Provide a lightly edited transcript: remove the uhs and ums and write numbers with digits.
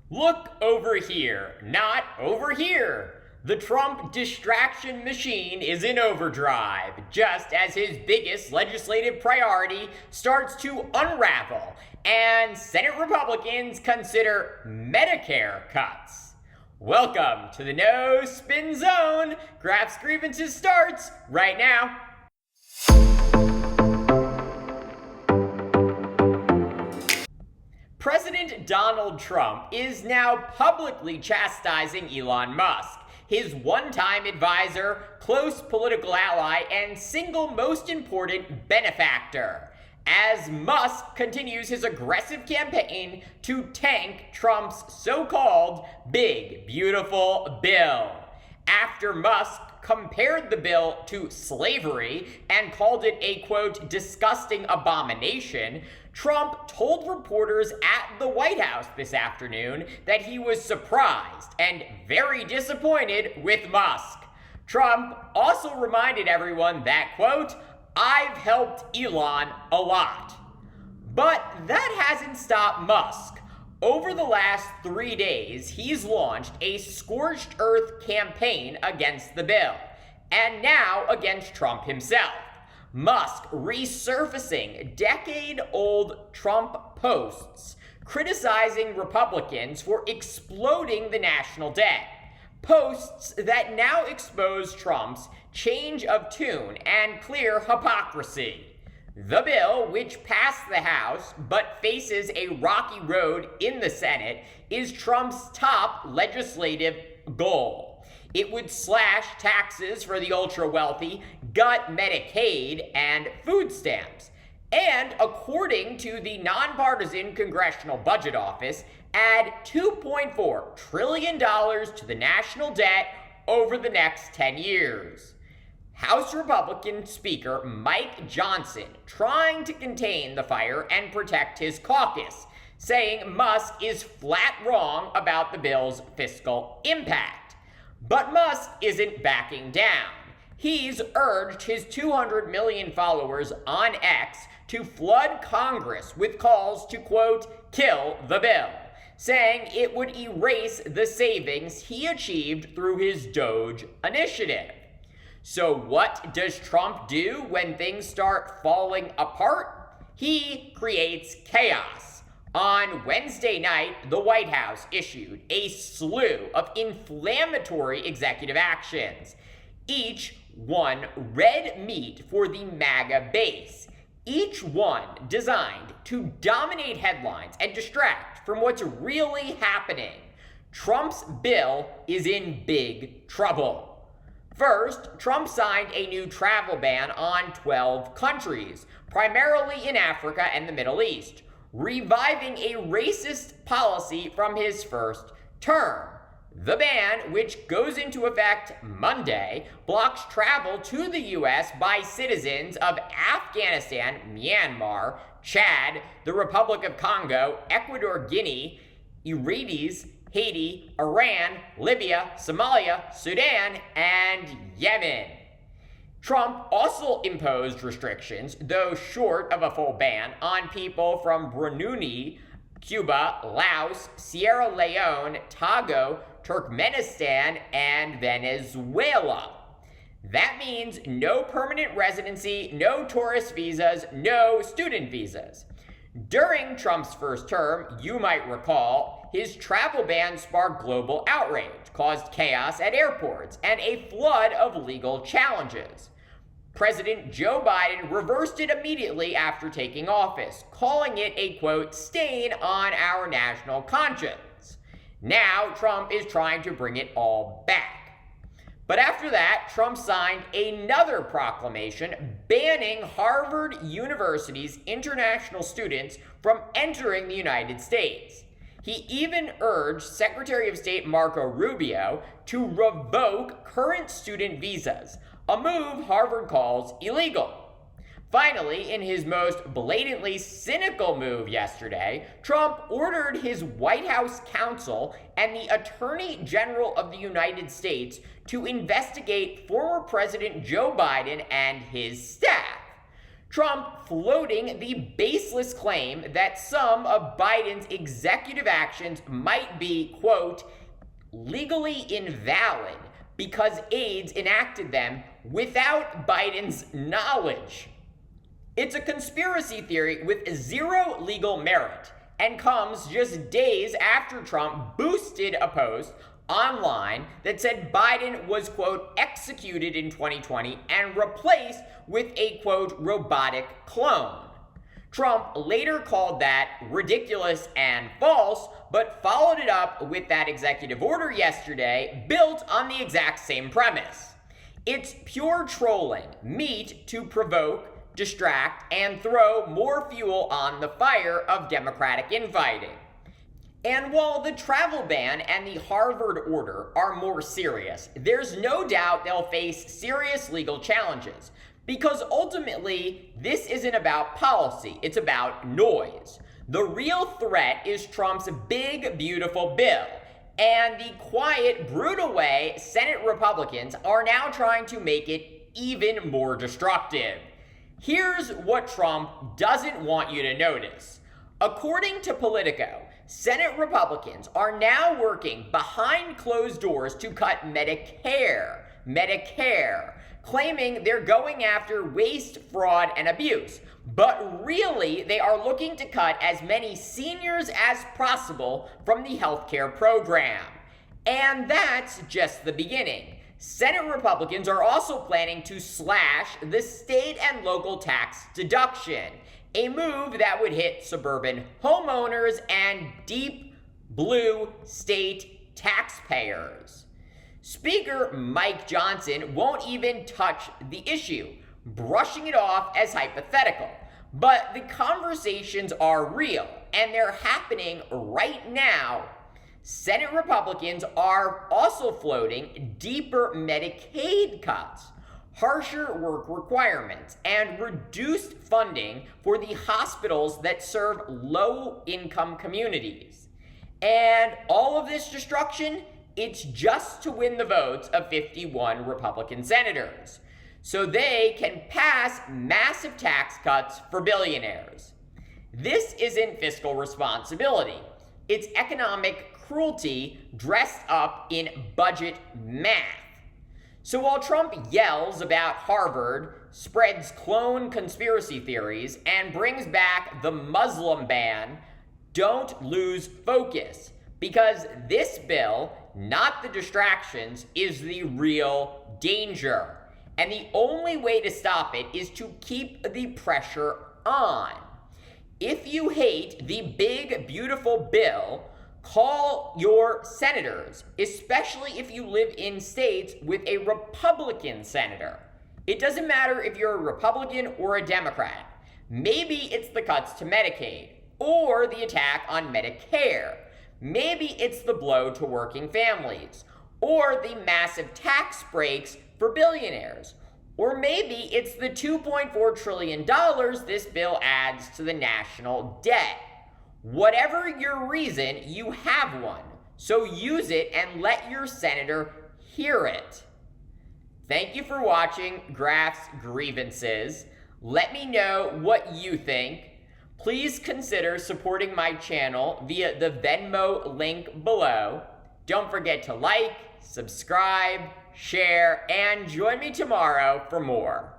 Look over here, not over here. The Trump distraction machine is in overdrive, just as his biggest legislative priority starts to unravel, and Senate Republicans consider Medicare cuts. Welcome to the No Spin Zone. Graphs Grievances starts right now. President Donald Trump is now publicly chastising Elon Musk, his one-time advisor, close political ally, and single most important benefactor, as Musk continues his aggressive campaign to tank Trump's so-called Big Beautiful Bill. After Musk compared the bill to slavery and called it a, quote, disgusting abomination, Trump told reporters at the White House this afternoon that he was surprised and very disappointed with Musk. Trump also reminded everyone that, quote, I've helped Elon a lot. But that hasn't stopped Musk. Over the last 3 days, he's launched a scorched earth campaign against the bill, and now against Trump himself. Musk resurfacing decade-old Trump posts criticizing Republicans for exploding the national debt. Posts that now expose Trump's change of tune and clear hypocrisy. The bill, which passed the House but faces a rocky road in the Senate, is Trump's top legislative goal. It would slash taxes for the ultra-wealthy, gut Medicaid, and food stamps, and, according to the nonpartisan Congressional Budget Office, add $2.4 trillion to the national debt over the next 10 years. House Republican Speaker Mike Johnson trying to contain the fire and protect his caucus, saying Musk is flat wrong about the bill's fiscal impact. But Musk isn't backing down. He's urged his 200 million followers on X to flood Congress with calls to, quote, kill the bill, saying it would erase the savings he achieved through his Doge initiative. So what does Trump do when things start falling apart? He creates chaos. On Wednesday night, the White House issued a slew of inflammatory executive actions, each one red meat for the MAGA base, each one designed to dominate headlines and distract from what's really happening. Trump's bill is in big trouble. First, Trump signed a new travel ban on 12 countries, primarily in Africa and the Middle East, reviving a racist policy from his first term. The ban, which goes into effect Monday, blocks travel to the U.S. by citizens of Afghanistan, Myanmar, Chad, the Republic of Congo, Ecuador, Guinea, Eritrea, Haiti, Iran, Libya, Somalia, Sudan, and Yemen. Trump also imposed restrictions, though short of a full ban, on people from Brunei, Cuba, Laos, Sierra Leone, Togo, Turkmenistan, and Venezuela. That means no permanent residency, no tourist visas, no student visas. During Trump's first term, you might recall, his travel ban sparked global outrage, caused chaos at airports, and a flood of legal challenges. President Joe Biden reversed it immediately after taking office, calling it a, quote, stain on our national conscience. Now, Trump is trying to bring it all back. But after that, Trump signed another proclamation banning Harvard University's international students from entering the United States. He even urged Secretary of State Marco Rubio to revoke current student visas, a move Harvard calls illegal. Finally, in his most blatantly cynical move yesterday, Trump ordered his White House counsel and the Attorney General of the United States to investigate former President Joe Biden and his staff. Trump floating the baseless claim that some of Biden's executive actions might be, quote, legally invalid because aides enacted them without Biden's knowledge. It's a conspiracy theory with zero legal merit and comes just days after Trump boosted a post online that said Biden was, quote, executed in 2020 and replaced with a, quote, robotic clone. Trump later called that ridiculous and false, but followed it up with that executive order yesterday built on the exact same premise. It's pure trolling, meant to provoke, distract, and throw more fuel on the fire of Democratic infighting. And while the travel ban and the Harvard order are more serious, there's no doubt they'll face serious legal challenges. Because ultimately, this isn't about policy, it's about noise. The real threat is Trump's big, beautiful bill. And the quiet, brutal way Senate Republicans are now trying to make it even more destructive. Here's what Trump doesn't want you to notice. According to Politico, Senate Republicans are now working behind closed doors to cut Medicare, claiming they're going after waste, fraud, and abuse. But really, they are looking to cut as many seniors as possible from the healthcare program. And that's just the beginning. Senate Republicans are also planning to slash the state and local tax deduction, a move that would hit suburban homeowners and deep blue state taxpayers. Speaker Mike Johnson won't even touch the issue, brushing it off as hypothetical. But the conversations are real, and they're happening right now. Senate Republicans are also floating deeper Medicaid cuts, harsher work requirements, and reduced funding for the hospitals that serve low-income communities. And all of this destruction, it's just to win the votes of 51 Republican senators, so they can pass massive tax cuts for billionaires. This isn't fiscal responsibility. It's economic cruelty dressed up in budget math. So while Trump yells about Harvard, spreads clone conspiracy theories, and brings back the Muslim ban, don't lose focus, because this bill, not the distractions, is the real danger. And the only way to stop it is to keep the pressure on. If you hate the big, beautiful bill, call your senators, especially if you live in states with a Republican senator. It doesn't matter if you're a Republican or a Democrat. Maybe it's the cuts to Medicaid or the attack on Medicare. Maybe it's the blow to working families or the massive tax breaks for billionaires. Or maybe it's the $2.4 trillion this bill adds to the national debt. Whatever your reason, you have one. So use it and let your senator hear it. Thank you for watching Graf's Grievances. Let me know what you think. Please consider supporting my channel via the Venmo link below. Don't forget to like, subscribe, share, and join me tomorrow for more.